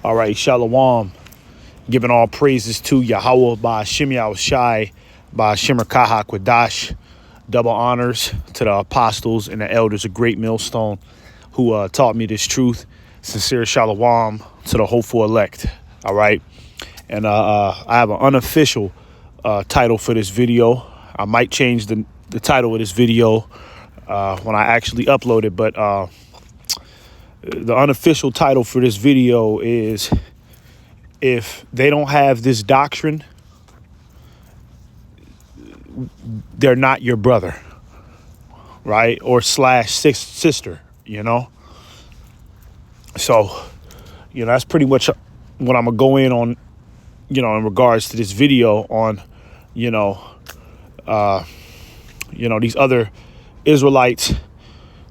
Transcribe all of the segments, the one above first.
All right, Shalom. Giving all praises to Yahweh by Shem Yahushai, by Shimmer Kahak Wadash. Double honors to the apostles and the elders of Great Millstone who taught me this truth. Sincere Shalom to the hopeful elect. All right. And I have an unofficial title for this video. I might change the title of this video when I actually upload it, but the unofficial title for this video is, if they don't have this doctrine, they're not your brother, right? Or slash sister, you know? So, that's pretty much what I'm gonna go in on, in regards to this video on, these other Israelites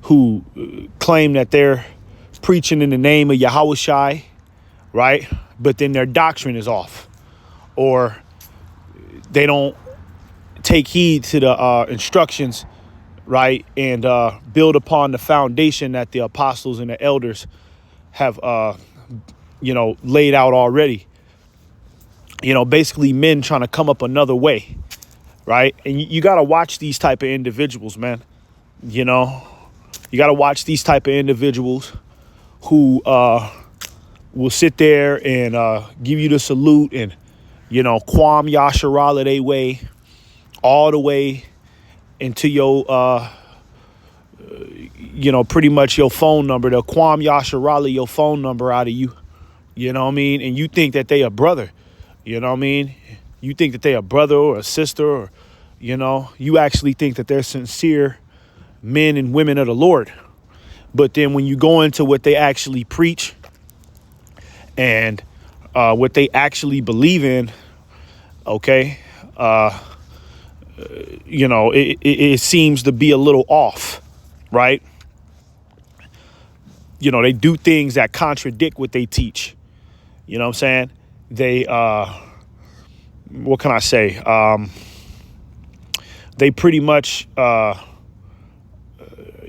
who claim that they're preaching in the name of Yahushai, right? But then their doctrine is off, or they don't take heed to the instructions, right? And build upon the foundation that the apostles and the elders have, laid out already. Basically men trying to come up another way, right? And you got to watch these type of individuals, man. You got to watch these type of individuals who will sit there and give you the salute and, Kwam Yasharala they way, all the way into your, pretty much your phone number. They'll Kwam Yasharala your phone number out of you. You know what I mean? And you think that they a brother. You know what I mean? You think that they a brother or a sister, or, you actually think that they're sincere men and women of the Lord. But then when you go into what they actually preach and what they actually believe in, okay, it seems to be a little off, right? They do things that contradict what they teach. You know what I'm saying? They, what can I say? They pretty much,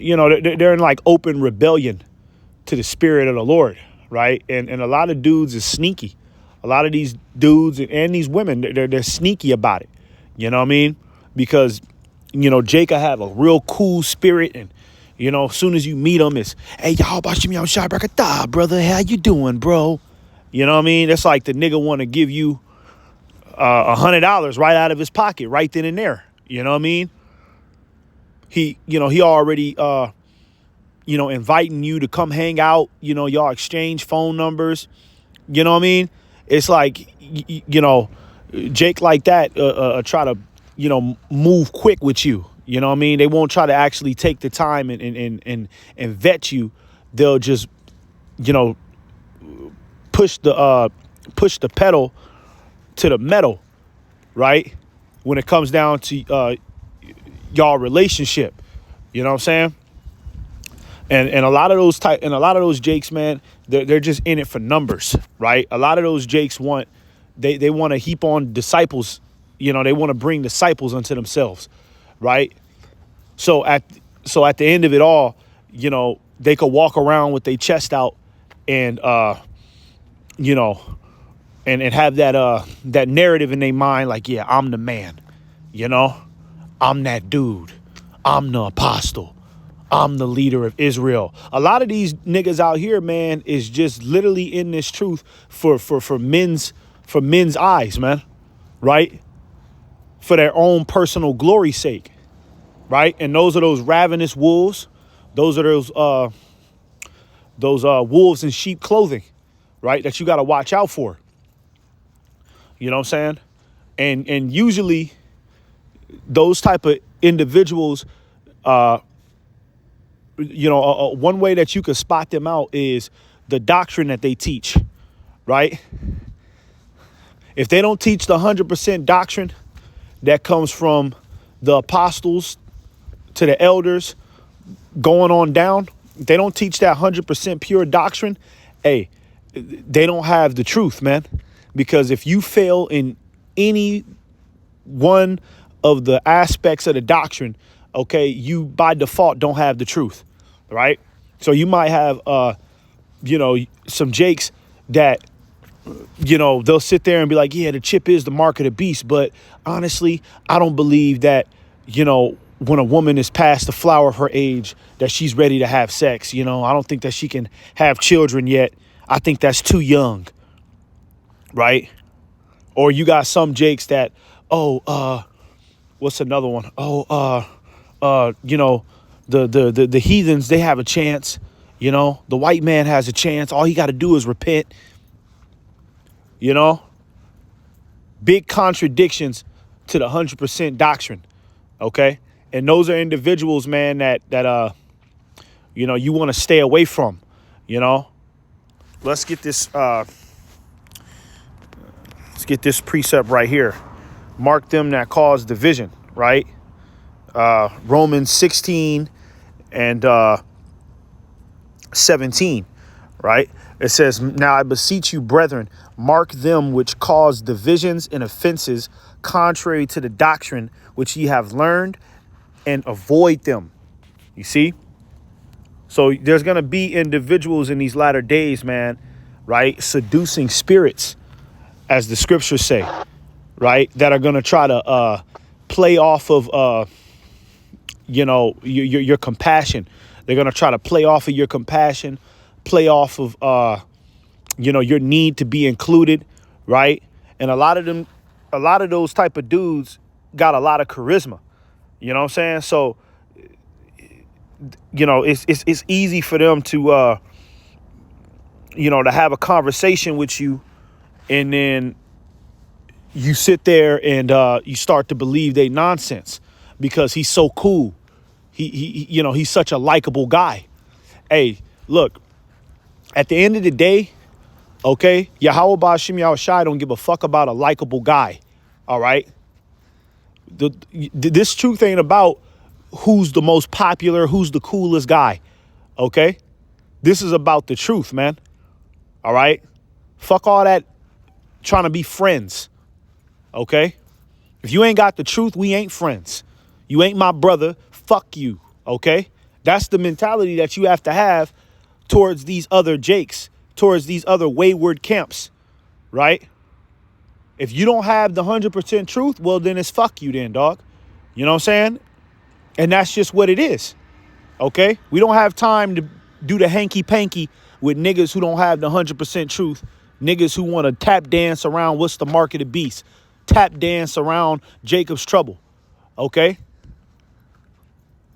they're in like open rebellion to the spirit of the Lord, right? And a lot of dudes is sneaky. A lot of these dudes and these women, they're sneaky about it. You know what I mean? Because, Jacob have a real cool spirit, and, as soon as you meet him, it's, hey, y'all, brother, how you doing, bro? You know what I mean? That's like the nigga want to give you $100 right out of his pocket right then and there. You know what I mean? He already, inviting you to come hang out. Y'all exchange phone numbers. You know what I mean? It's like, Jake like that try to, move quick with you. You know what I mean? They won't try to actually take the time and vet you. They'll just, push the pedal to the metal, right? When it comes down to y'all relationship, you know what I'm saying? And a lot of those Jakes, man, they're just in it for numbers, right? A lot of those Jakes they want to heap on disciples, they want to bring disciples unto themselves, right? So at the end of it all, they could walk around with their chest out and and have that narrative in their mind, like, yeah, I'm the man, I'm that dude, I'm the apostle, I'm the leader of Israel. A lot of these niggas out here, man, is just literally in this truth for men's eyes, man, right? For their own personal glory's sake, right? And those are those ravenous wolves. Those are those wolves in sheep clothing, right? That you got to watch out for. You know what I'm saying? And usually those type of individuals, one way that you could spot them out is the doctrine that they teach, right? If they don't teach the 100% doctrine that comes from the apostles to the elders going on down, if they don't teach that 100% pure doctrine, hey, they don't have the truth, man. Because if you fail in any one of the aspects of the doctrine, okay, you by default don't have the truth, right? So you might have, some Jakes that they'll sit there and be like, yeah, the chip is the mark of the beast. But honestly, I don't believe that, when a woman is past the flower of her age, that she's ready to have sex. I don't think that she can have children yet. I think that's too young. Right. Or you got some jakes that, what's another one? The heathens, they have a chance. The white man has a chance. All he got to do is repent. Big contradictions to the 100% doctrine. Okay. And those are individuals, man, that you want to stay away from. Let's get this precept right here. Mark them that cause division, right? Romans 16 and 17, right? It says, now I beseech you, brethren, mark them which cause divisions and offenses contrary to the doctrine which ye have learned, and avoid them. You see? So there's going to be individuals in these latter days, man, right? Seducing spirits, as the scriptures say, right? That are going to try to play off of, your compassion. They're going to try to play off of your compassion, play off of, your need to be included, right? And a lot of those type of dudes got a lot of charisma. You know what I'm saying? So, it's easy for them to, to have a conversation with you, and then you sit there and you start to believe they nonsense because he's so cool. He's such a likable guy. Hey, look, at the end of the day, okay, Yahweh Ba'Shem Yahushai don't give a fuck about a likable guy. All right. This truth ain't about who's the most popular, who's the coolest guy. Okay. This is about the truth, man. All right. Fuck all that trying to be friends. Okay. If you ain't got the truth, we ain't friends. You ain't my brother. Fuck you. Okay. That's the mentality that you have to have towards these other Jakes, towards these other wayward camps. Right. If you don't have the 100% truth, well, then it's fuck you then, dog. You know what I'm saying? And that's just what it is. Okay. We don't have time to do the hanky panky with niggas who don't have the 100% truth. Niggas who want to tap dance around what's the mark of the beast. Tap dance around Jacob's trouble. Okay.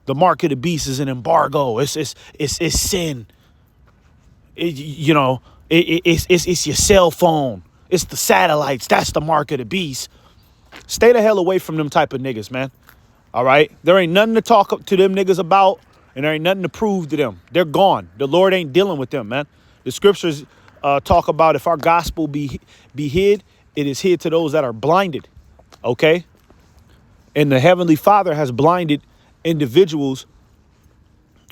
The mark of the beast is an embargo. It's sin. It's your cell phone. It's the satellites. That's the mark of the beast. Stay the hell away from them type of niggas, man. All right. There ain't nothing to talk to them niggas about, and there ain't nothing to prove to them. They're gone. The Lord ain't dealing with them, man. The scriptures talk about if our gospel be hid, it is hid to those that are blinded. Okay. And the Heavenly Father has blinded individuals,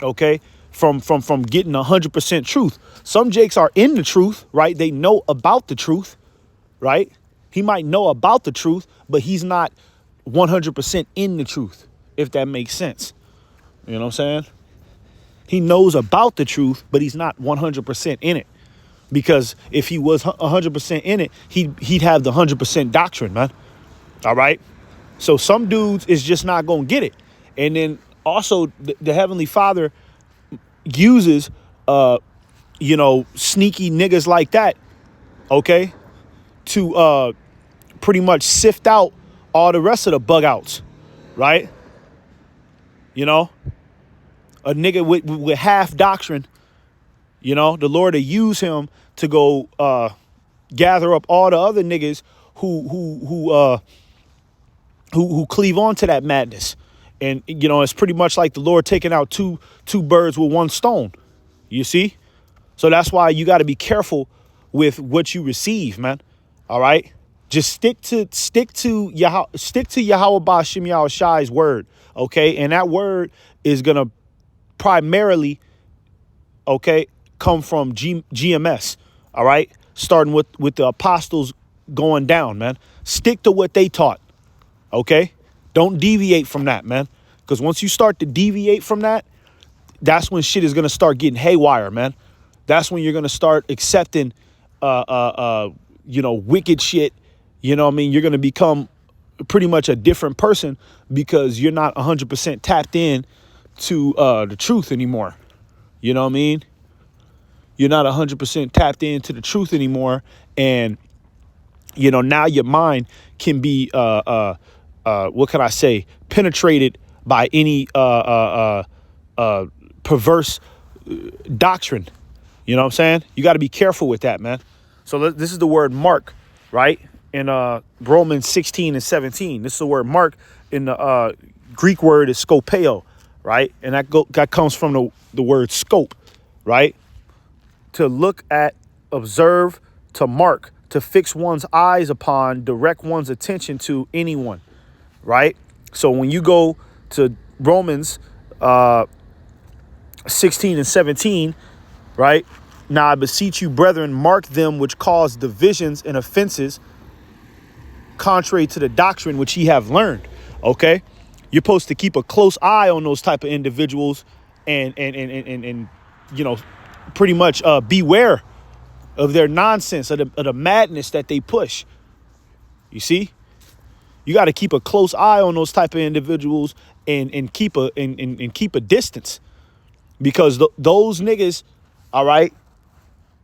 okay, from getting 100% truth. Some Jakes are in the truth, right? They know about the truth, right? He might know about the truth, but he's not 100% in the truth, if that makes sense. You know what I'm saying? He knows about the truth, but he's not 100% in it. Because if he was 100% in it, he'd have the 100% doctrine, man. All right? So some dudes is just not going to get it. And then also the Heavenly Father uses, sneaky niggas like that, okay, to pretty much sift out all the rest of the bug outs, right? A nigga with half doctrine, the Lord will use him to go gather up all the other niggas who cleave on to that madness. And, it's pretty much like the Lord taking out two birds with one stone. You see? So that's why you got to be careful with what you receive, man. All right. Just stick to Yahweh Ba'Shem Yahushai's word. OK, and that word is going to primarily, OK, come from GMS. All right. Starting with the apostles going down, man. Stick to what they taught. OK. Don't deviate from that, man. Because once you start to deviate from that, that's when shit is going to start getting haywire, man. That's when you're going to start accepting wicked shit. You know what I mean? You're going to become pretty much a different person because you're not 100% tapped in to the truth anymore. You know what I mean? You're not 100% tapped into the truth anymore. And, now your mind can be, what can I say, penetrated by any perverse doctrine. You know what I'm saying? You got to be careful with that, man. So this is the word mark, right? In Romans 16 and 17. This is the word mark. In the Greek word is scopeo, right? And that comes from the word scope, right? To look at, observe, to mark, to fix one's eyes upon, direct one's attention to anyone, right? So when you go to Romans 16 and 17, right? Now I beseech you, brethren, mark them which cause divisions and offenses contrary to the doctrine which ye have learned. Okay, you're supposed to keep a close eye on those type of individuals and pretty much beware of their nonsense, of the madness that they push. You see, you got to keep a close eye on those type of individuals and keep a distance, because those niggas, all right,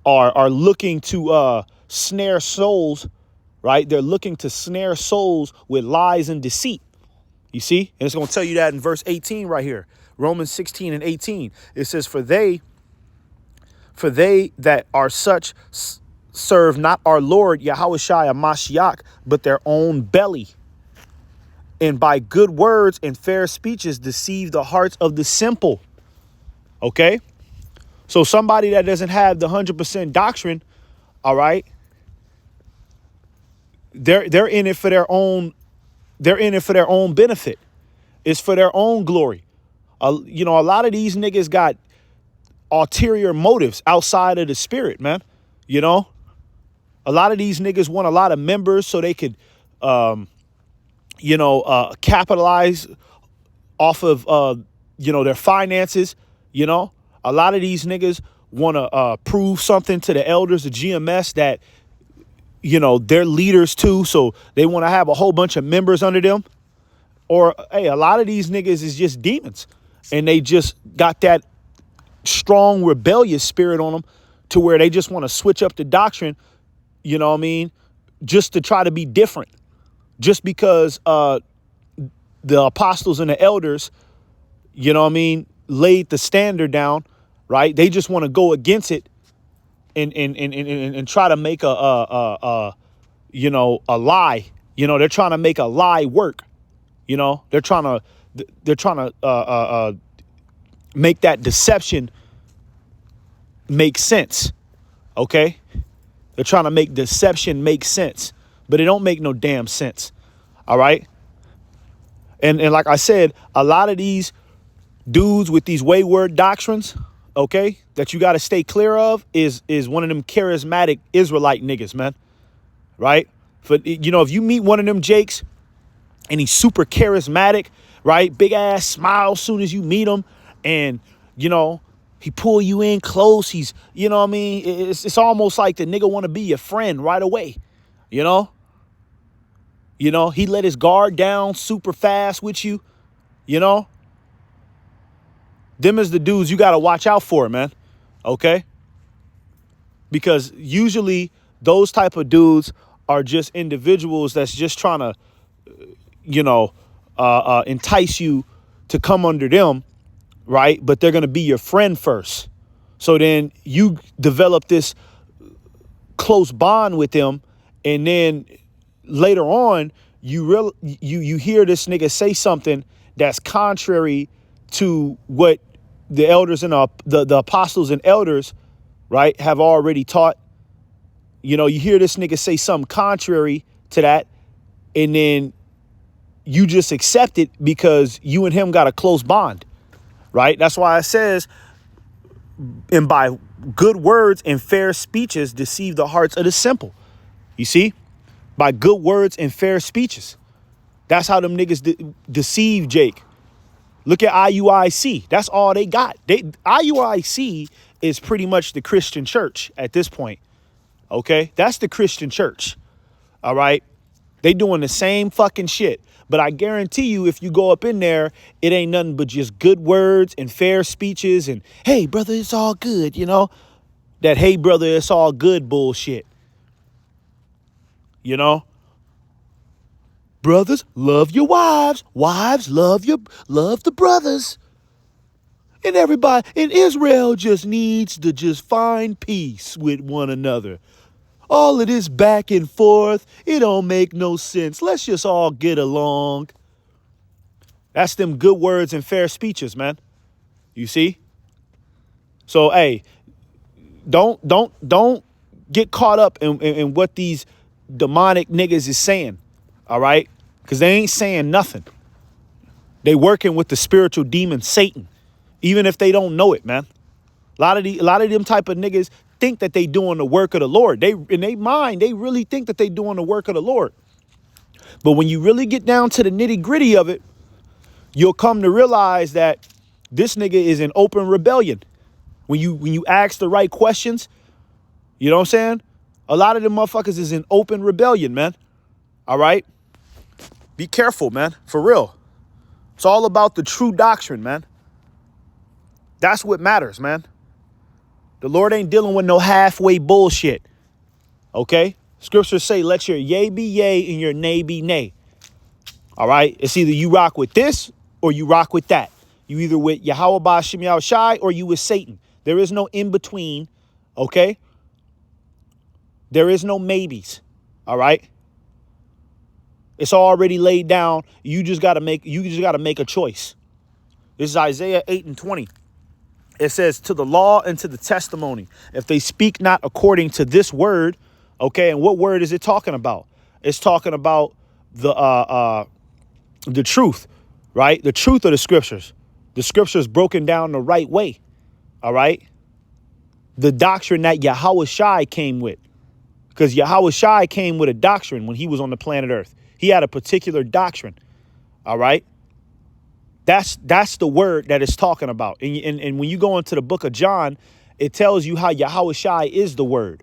are looking to snare souls, right? They're looking to snare souls with lies and deceit. You see? And it's going to tell you that in verse 18 right here. Romans 16 and 18. It says, For they that are such serve not our Lord Yahushua Mashiach, but their own belly, and by good words and fair speeches deceive the hearts of the simple. Okay? So somebody that doesn't have the 100% doctrine, all right, they're in it for their own. They're in it for their own benefit. It's for their own glory. A lot of these niggas got ulterior motives outside of the spirit, man. A lot of these niggas want a lot of members so they could, capitalize off of, their finances. A lot of these niggas want to prove something to the elders of GMS that, they're leaders too. So they want to have a whole bunch of members under them. Or, hey, a lot of these niggas is just demons, and they just got that strong rebellious spirit on them to where they just want to switch up the doctrine, just to try to be different. Just because the apostles and the elders, laid the standard down, right? They just want to go against it and try to make a lie. They're trying to make a lie work. They're trying to make that deception make sense. Okay? They're trying to make deception make sense, but it don't make no damn sense. All right? And like I said, a lot of these dudes with these wayward doctrines, okay, that you got to stay clear of is one of them charismatic Israelite niggas, man. Right? But, if you meet one of them Jakes and he's super charismatic, right? Big ass smile as soon as you meet him, and, he pull you in close. He's, it's almost like the nigga want to be your friend right away. He let his guard down super fast with you, Them is the dudes you got to watch out for, man. Okay? Because usually those type of dudes are just individuals that's just trying to, entice you to come under them, right? But they're going to be your friend first. So then you develop this close bond with them, and then later on you hear this nigga say something that's contrary to what the elders and the apostles and elders, right, have already taught. You hear this nigga say something contrary to that, and then you just accept it because you and him got a close bond, right? That's why it says, and by good words and fair speeches deceive the hearts of the simple. You see? By good words and fair speeches. That's how them niggas deceive Jake. Look at IUIC. That's all they got. IUIC is pretty much the Christian church at this point. Okay? That's the Christian church. All right? They doing the same fucking shit. But I guarantee you, if you go up in there, it ain't nothing but just good words and fair speeches and, hey, brother, it's all good, you know? That, hey, brother, it's all good bullshit. You know? Brothers, love your wives. Wives, love the brothers. And everybody in Israel just needs to just find peace with one another. All of this back and forth, it don't make no sense. Let's just all get along. That's them good words and fair speeches, man. You see? So, hey, don't get caught up in what these demonic niggas is saying. All right? Because they ain't saying nothing. They working with the spiritual demon Satan, even if they don't know it, man. A lot of them type of niggas think that they doing the work of the Lord. They in their mind, they really think that they doing the work of the Lord. But when you really get down to the nitty gritty of it, you'll come to realize that this nigga is in open rebellion. When you ask the right questions, you know what I'm saying? A lot of them motherfuckers is in open rebellion, man. All right? Be careful, man. For real. It's all about the true doctrine, man. That's what matters, man. The Lord ain't dealing with no halfway bullshit. Okay? Scriptures say, let your yea be yea and your nay be nay. All right? It's either you rock with this or you rock with that. You either with Yahweh Ba Shem Yahweh Shai or you with Satan. There is no in between. Okay? There is no maybes. All right? It's already laid down. You just gotta make a choice. This is Isaiah 8:20. It says, to the law and to the testimony, if they speak not according to this word, okay, and what word is it talking about? It's talking about the truth, right? The truth of the scriptures. The scriptures broken down the right way, all right? The doctrine that Yahweh Shai came with, because Yahweh Shai came with a doctrine when he was on the planet Earth. He had a particular doctrine, all right? That's the word that it's talking about. And when you go into the book of John, it tells you how Yahweh Shai is the word.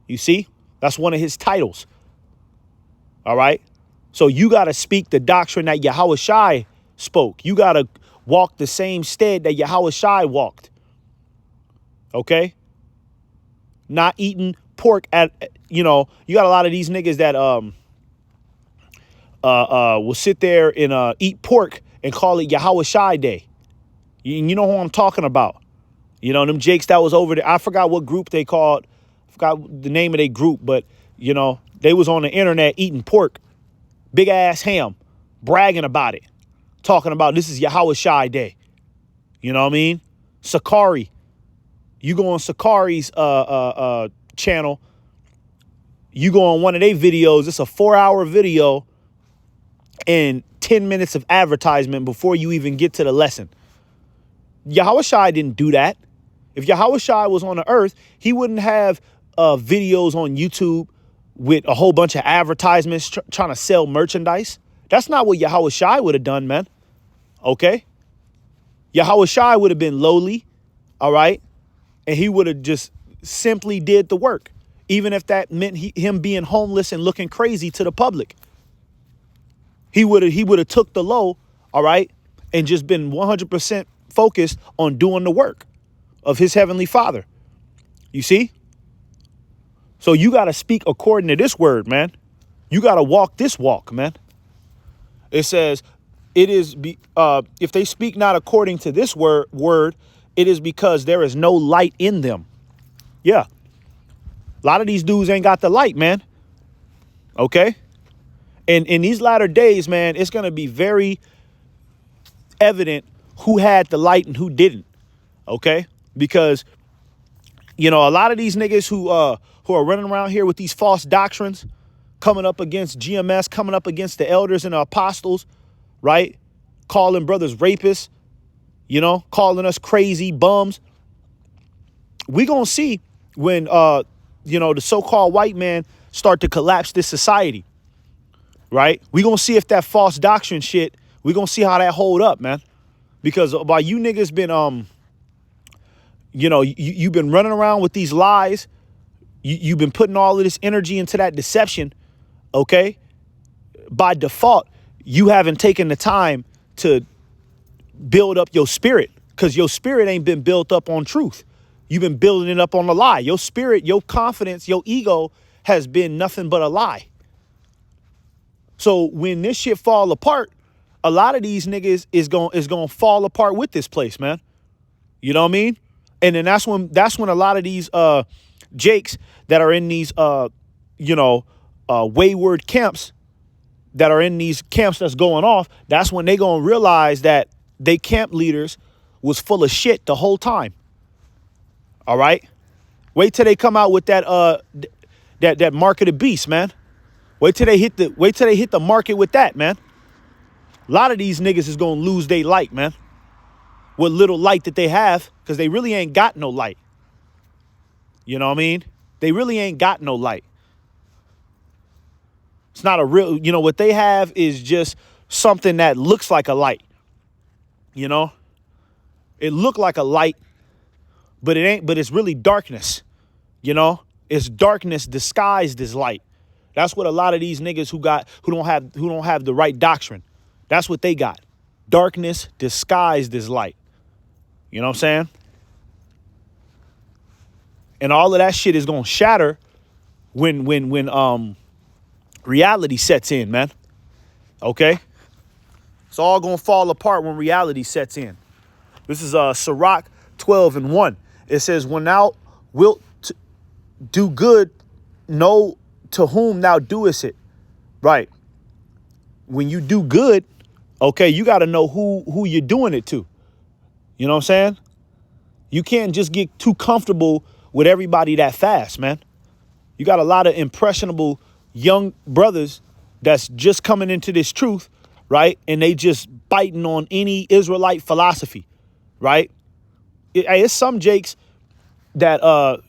You see? That's one of his titles. All right? So you got to speak the doctrine that Yahweh Shai spoke. You got to walk the same stead that Yahweh Shai walked. Okay? Not eating pork at, you know, you got a lot of these niggas that will sit there and eat pork and call it Yahweh Shai Day. You know who I'm talking about. You know, them jakes that was over there. I forgot what group they called. I forgot the name of their group. But, you know, they was on the internet eating pork. Big ass ham. Bragging about it. Talking about this is Yahweh Shai Day. You know what I mean? Sakari. You go on Sakari's channel. You go on one of their videos. It's a 4-hour video. And 10 minutes of advertisement before you even get to the lesson. Yahweh Shai didn't do that. If Yahweh Shai was on the earth, he wouldn't have videos on YouTube with a whole bunch of advertisements trying to sell merchandise. That's not what Yahweh Shai would have done, man. Okay? Yahweh Shai would have been lowly, all right? And he would have just simply did the work, even if that meant him being homeless and looking crazy to the public. He would have took the low, all right, and just been 100% focused on doing the work of his heavenly Father. You see? So you got to speak according to this word, man. You got to walk this walk, man. It says, if they speak not according to this word, it is because there is no light in them. Yeah. A lot of these dudes ain't got the light, man. Okay? And in these latter days, man, it's going to be very evident who had the light and who didn't. Okay? Because, you know, a lot of these niggas who are running around here with these false doctrines, coming up against GMS, coming up against the elders and the apostles, right? Calling brothers rapists, you know, calling us crazy bums. We going to see when, you know, the so-called white man start to collapse this society. Right? We're going to see if that false doctrine shit, we're going to see how that hold up, man. Because while you niggas been, you know, you've been running around with these lies, You've been putting all of this energy into that deception, okay? By default, you haven't taken the time to build up your spirit, because your spirit ain't been built up on truth. You've been building it up on a lie. Your spirit, your confidence, your ego has been nothing but a lie. So when this shit fall apart, a lot of these niggas is going to fall apart with this place, man. You know what I mean? And then that's when a lot of these jakes that are in these wayward camps, that are in these camps that's going off, that's when they going to realize that they camp leaders was full of shit the whole time. All right? Wait till they come out with that mark of the beast, man. Wait till they hit the market with that, man. A lot of these niggas is going to lose their light, man. What little light that they have, because they really ain't got no light. You know what I mean? They really ain't got no light. It's not a real, what they have is just something that looks like a light. You know? It looked like a light, but it ain't, but it's really darkness. You know? It's darkness disguised as light. That's what a lot of these niggas who don't have the right doctrine. That's what they got. Darkness disguised as light. You know what I'm saying? And all of that shit is gonna shatter when reality sets in, man. Okay? It's all gonna fall apart when reality sets in. This is Sirach 12:1. It says, "When thou wilt do good, know to whom thou doest it." Right. When you do good, okay, you got to know who you're doing it to. You know what I'm saying? You can't just get too comfortable with everybody that fast, man. You got a lot of impressionable young brothers that's just coming into this truth, right? And they just biting on any Israelite philosophy, right? It's some jakes that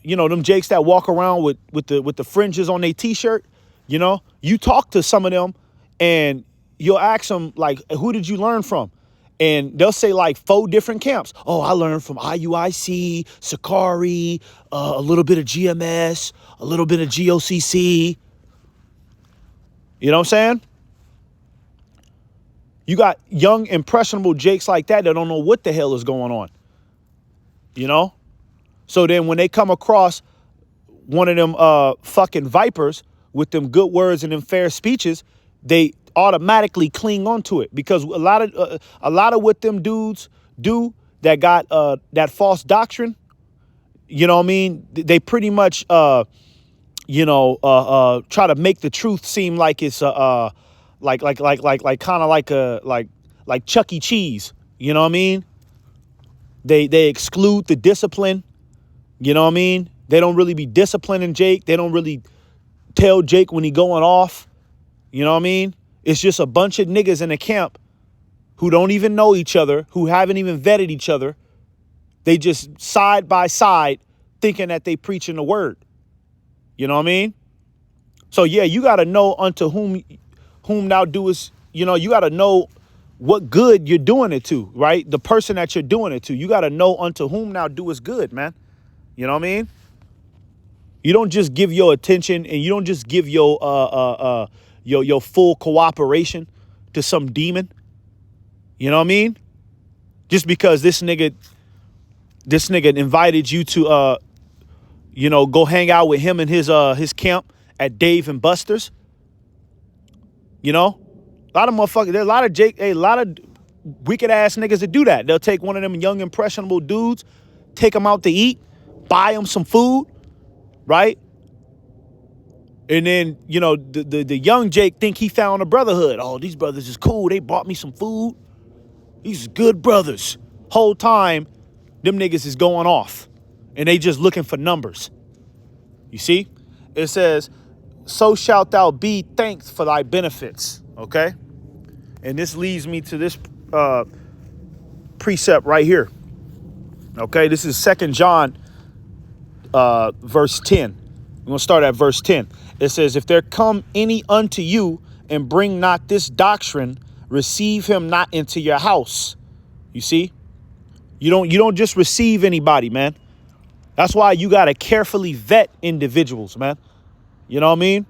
them jakes that walk around with the fringes on their t-shirt. You talk to some of them and you'll ask them, like, who did you learn from? And they'll say like 4 different camps. Oh, I learned from IUIC, Sakari, a little bit of GMS, a little bit of GOCC. You know what I'm saying? You got young, impressionable jakes like that don't know what the hell is going on. You know? So then when they come across one of them fucking vipers with them good words and them fair speeches, they automatically cling onto it, because a lot of what them dudes do that got that false doctrine, you know what I mean? They pretty much try to make the truth seem like it's like kind of like Chuck E. Cheese, you know what I mean? They exclude the discipline, you know what I mean? They don't really be disciplining Jake. They don't really tell Jake when he going off, you know what I mean? It's just a bunch of niggas in a camp who don't even know each other, who haven't even vetted each other. They just side by side thinking that they preaching the word. You know what I mean? So yeah, you got to know unto whom thou doest, you got to know what good you're doing it to, right? The person that you're doing it to. You got to know unto whom thou doest good, man. You know what I mean? You don't just give your attention and you don't just give your full cooperation to some demon. You know what I mean? Just because this nigga invited you to go hang out with him and his camp at Dave and Buster's. You know? A lot of motherfuckers, there's a lot of wicked ass niggas that do that. They'll take one of them young impressionable dudes, take them out to eat, buy them some food, right? And then, the young Jake think he found a brotherhood. Oh, these brothers is cool. They bought me some food. These good brothers. Whole time, them niggas is going off. And they just looking for numbers. You see? It says, so shalt thou be thanked for thy benefits. Okay? And this leads me to this precept right here. Okay? This is 2 John verse 10. We're going to start at verse 10. It says, if there come any unto you and bring not this doctrine, receive him not into your house. You see? You don't just receive anybody, man. That's why you got to carefully vet individuals, man. You know what I mean?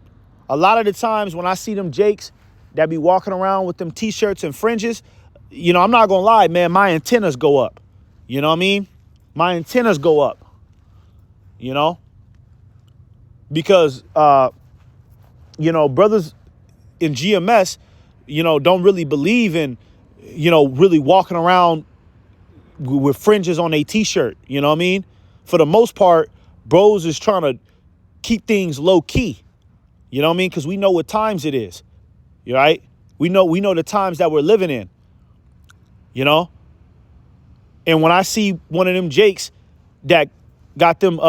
A lot of the times when I see them Jakes that be walking around with them T-shirts and fringes, you know, I'm not going to lie, man, my antennas go up. You know what I mean? My antennas go up, you know, because, you know, brothers in GMS, you know, don't really believe in, you know, really walking around with fringes on a T-shirt. You know what I mean? For the most part, bros is trying to keep things low key. You know what I mean? Because we know what times it is. You right? We know the times that we're living in. You know? And when I see one of them Jakes that got them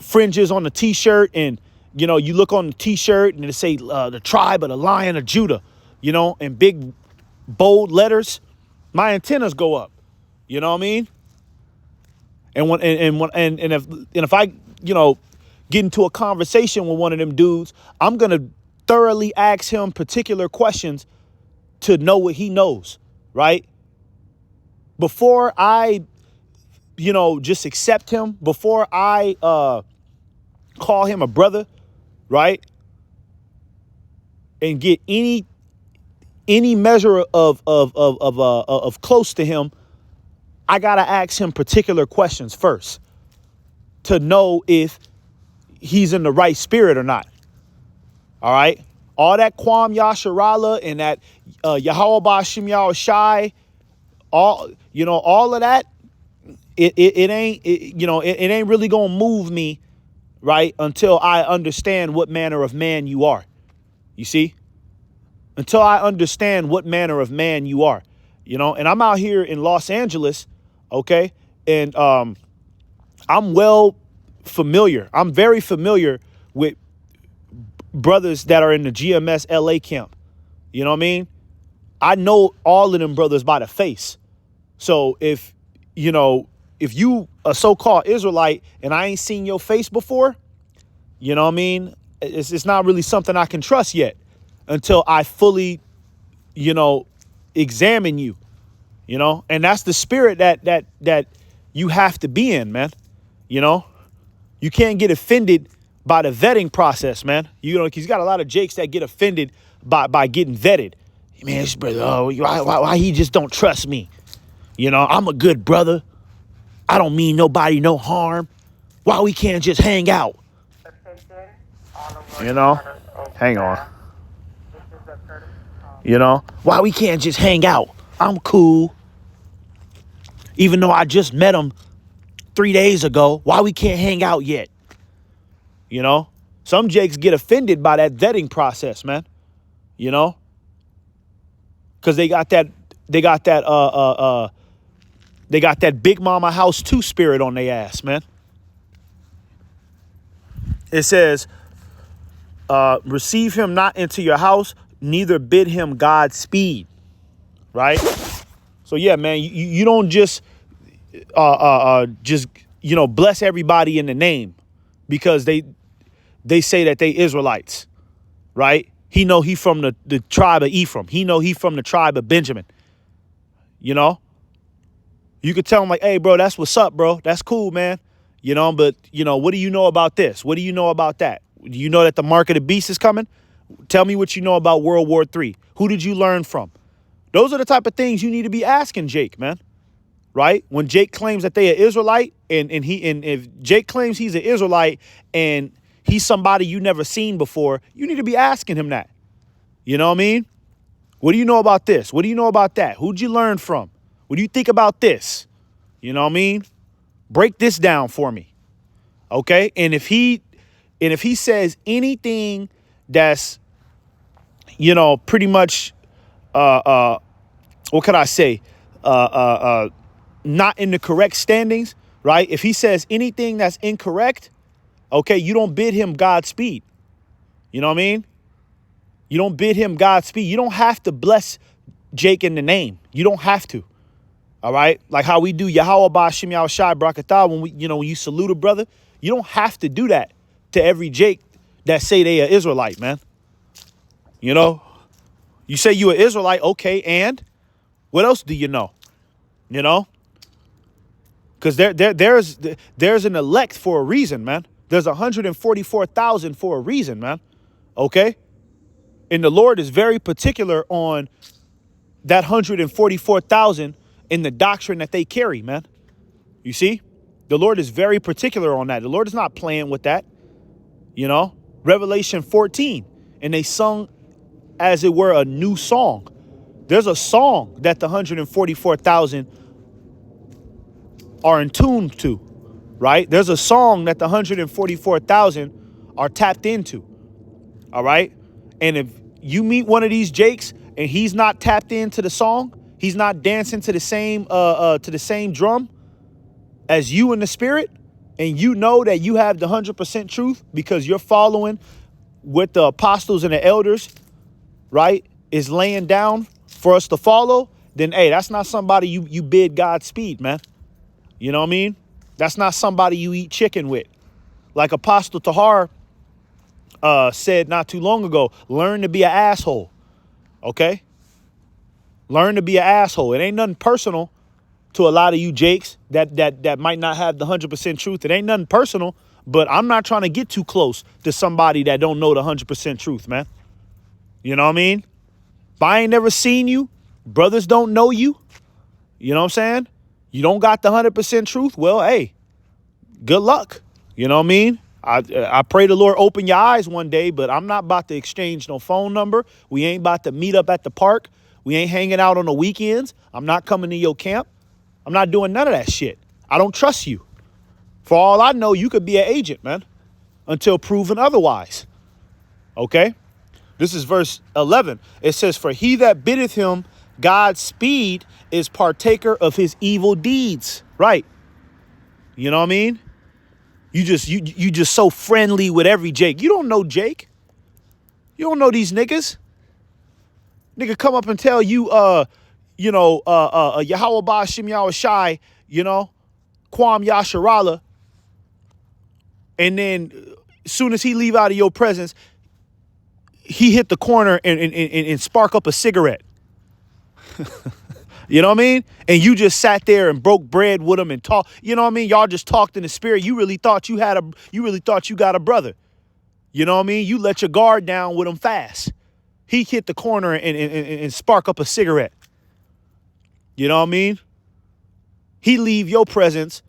fringes on the T-shirt, and, you know, you look on the T-shirt and it say the tribe of the Lion of Judah, you know, in big, bold letters, my antennas go up. You know what I mean? And when and if I, you know, get into a conversation with one of them dudes, I'm gonna thoroughly ask him particular questions to know what he knows, right? Before I, you know, just accept him, before I call him a brother, right? And get any measure of close to him, I gotta ask him particular questions first to know if he's in the right spirit or not. All right. All that Kwam Yasharala and that Yahweh Bashim Yahweh Shai, all, you know, all of that, it ain't, you know, it ain't really gonna move me, right, until I understand what manner of man you are. You see? Until I understand what manner of man you are, you know. And I'm out here in Los Angeles, okay, and I'm well familiar. I'm very familiar with brothers that are in the GMS LA camp. You know what I mean? I know all of them brothers by the face. So if, you know, if you a so-called Israelite and I ain't seen your face before, you know what I mean? It's not really something I can trust yet until I fully, you know, examine you, you know? And that's the spirit that you have to be in, man. You know, you can't get offended by the vetting process, man. You know, he's got a lot of Jakes that get offended by getting vetted. Man, this brother, oh, why he just don't trust me? You know, I'm a good brother. I don't mean nobody no harm. Why we can't just hang out? You know, hang on. You know, why we can't just hang out? I'm cool. Even though I just met him 3 days ago, why we can't hang out yet? You know, some Jakes get offended by that vetting process, man. You know, because they got that Big Mama House 2 spirit on their ass, man. It says, receive him not into your house, neither bid him Godspeed. Right? So yeah, man, you don't just you know, bless everybody in the name because they say that they Israelites, right? He know he from the tribe of Ephraim. He know he from the tribe of Benjamin. You know, you could tell him like, hey, bro, that's what's up, bro. That's cool, man. You know, but, you know, what do you know about this? What do you know about that? Do you know that the mark of the beast is coming? Tell me what you know about World War III. Who did you learn from? Those are the type of things you need to be asking Jake, man. Right? When Jake claims that they are Israelite and if Jake claims he's an Israelite and he's somebody you never seen before, you need to be asking him that. You know what I mean? What do you know about this? What do you know about that? Who'd you learn from? What do you think about this? You know what I mean? Break this down for me. Okay? And if he says anything that's, you know, pretty much what could I say? Not in the correct standings, right? If he says anything that's incorrect, okay, you don't bid him Godspeed. You know what I mean? You don't bid him Godspeed. You don't have to bless Jake in the name. You don't have to. All right? Like how we do Yahweh Bashim Yahweh Shai Brakatah when when you salute a brother, you don't have to do that to every Jake that say they are Israelite, man. You know? You say you an Israelite, okay, and what else do you know? You know? Because there's an elect for a reason, man. There's 144,000 for a reason, man. Okay? And the Lord is very particular on that 144,000 in the doctrine that they carry, man. You see? The Lord is very particular on that. The Lord is not playing with that. You know? Revelation 14. And they sung as it were a new song. There's a song that the 144,000 are in tune to, right? There's a song that the 144,000 are tapped into, all right? And if you meet one of these Jakes and he's not tapped into the song, he's not dancing to the same drum as you in the spirit, and you know that you have the 100% truth because you're following what the apostles and the elders, right, is laying down for us to follow, then, hey, that's not somebody you bid Godspeed, man. You know what I mean? That's not somebody you eat chicken with. Like Apostle Tahar said not too long ago, learn to be an asshole, okay? Learn to be an asshole. It ain't nothing personal to a lot of you Jakes that might not have the 100% truth. It ain't nothing personal, but I'm not trying to get too close to somebody that don't know the 100% truth, man. You know what I mean? If I ain't never seen you, brothers don't know you, you know what I'm saying? You don't got the 100% truth. Well, hey, good luck. You know what I mean? I pray the Lord open your eyes one day, but I'm not about to exchange no phone number. We ain't about to meet up at the park. We ain't hanging out on the weekends. I'm not coming to your camp. I'm not doing none of that shit. I don't trust you. For all I know, you could be an agent, man, until proven otherwise. Okay? This is verse 11. It says, for he that biddeth him Godspeed is partaker of his evil deeds. Right. You know what I mean? You just so friendly with every Jake. You don't know Jake. You don't know these niggas. Nigga come up and tell you, Yahweh Ba Shem Yahweh Shai, Kwam Yasharala. And then as soon as he leave out of your presence, he hit the corner and spark up a cigarette. You know what I mean? And you just sat there and broke bread with him and talk. You know what I mean? Y'all just talked in the spirit. You really thought you got a brother. You know what I mean? You let your guard down with him fast. He hit the corner and spark up a cigarette. You know what I mean? He leave your presence,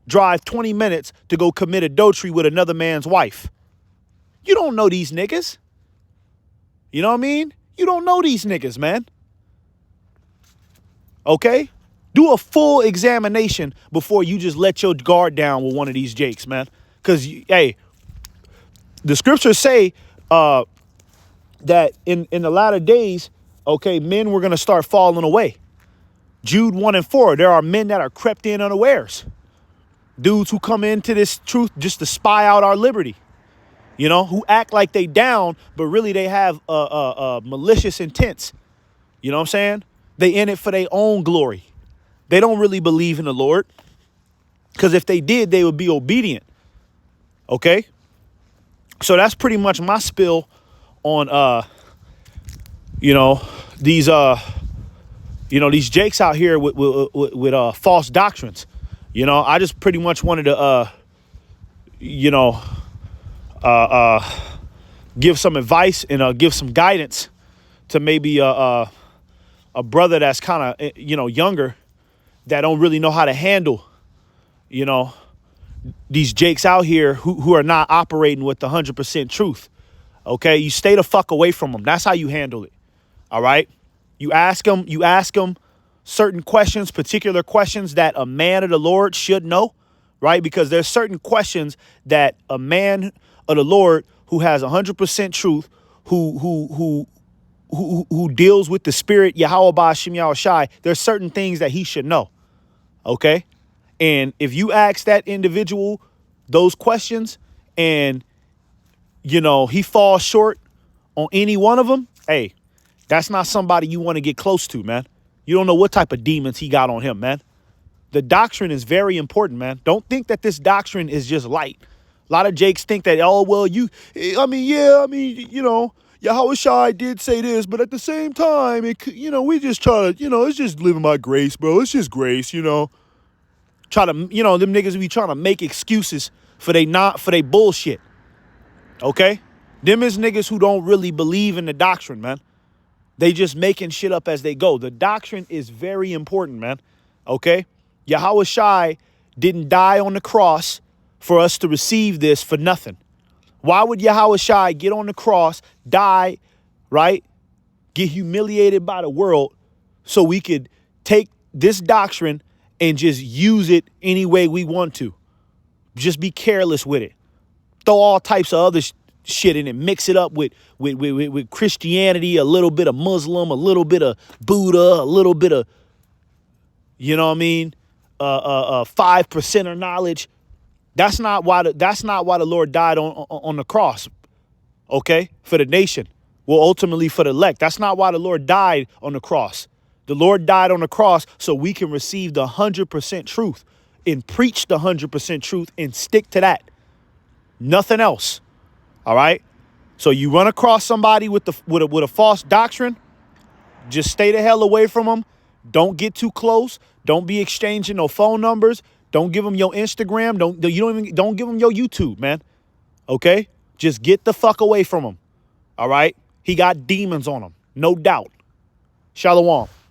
drive 20 minutes to go commit adultery with another man's wife. You don't know these niggas. You know what I mean? You don't know these niggas, man. Okay? Do a full examination before you just let your guard down with one of these Jakes, man. Because, hey, the scriptures say that in the latter days, okay, men were going to start falling away. Jude 1 and 4, there are men that are crept in unawares. Dudes who come into this truth just to spy out our liberty. Who act like they down, but really they have malicious intents. You know what I'm saying? They in it for their own glory. They don't really believe in the Lord. Because if they did, they would be obedient. Okay? So that's pretty much my spill on, these Jakes out here with false doctrines. I just pretty much wanted to, give some advice and give some guidance to maybe a brother that's kind of, younger, that don't really know how to handle, these Jakes out here who are not operating with the 100% truth. Okay, you stay the fuck away from them. That's how you handle it. All right. You ask them certain questions, particular questions that a man of the Lord should know. Right. Because there's certain questions that a man of the Lord who has 100% truth, who deals with the spirit, Yahweh Ba Shem Yahweh Shai, there's certain things that he should know. Okay. And if you ask that individual those questions and, he falls short on any one of them, hey, that's not somebody you want to get close to, man. You don't know what type of demons he got on him, man. The doctrine is very important, man. Don't think that this doctrine is just light. A lot of Jakes think that, Yahweh Shai did say this, but at the same time, we just try to, it's just living by grace, bro. It's just grace, Try to, them niggas be trying to make excuses for they bullshit. Okay? Them is niggas who don't really believe in the doctrine, man. They just making shit up as they go. The doctrine is very important, man. Okay? Yahweh Shai didn't die on the cross for us to receive this for nothing. Why would Yahweh Shai get on the cross, die, right? Get humiliated by the world so we could take this doctrine and just use it any way we want to. Just be careless with it. Throw all types of other shit in it. Mix it up with Christianity, a little bit of Muslim, a little bit of Buddha, a little bit of, 5% of knowledge. That's not why the Lord died on the cross, okay? For the nation. Well, ultimately for the elect. That's not why the Lord died on the cross. The Lord died on the cross so we can receive the 100% truth and preach the 100% truth and stick to that. Nothing else. All right? So you run across somebody with a false doctrine, just stay the hell away from them. Don't get too close. Don't be exchanging no phone numbers. Don't give them your Instagram. Don't give them your YouTube, man. Okay? Just get the fuck away from him. All right? He got demons on him. No doubt. Shalom.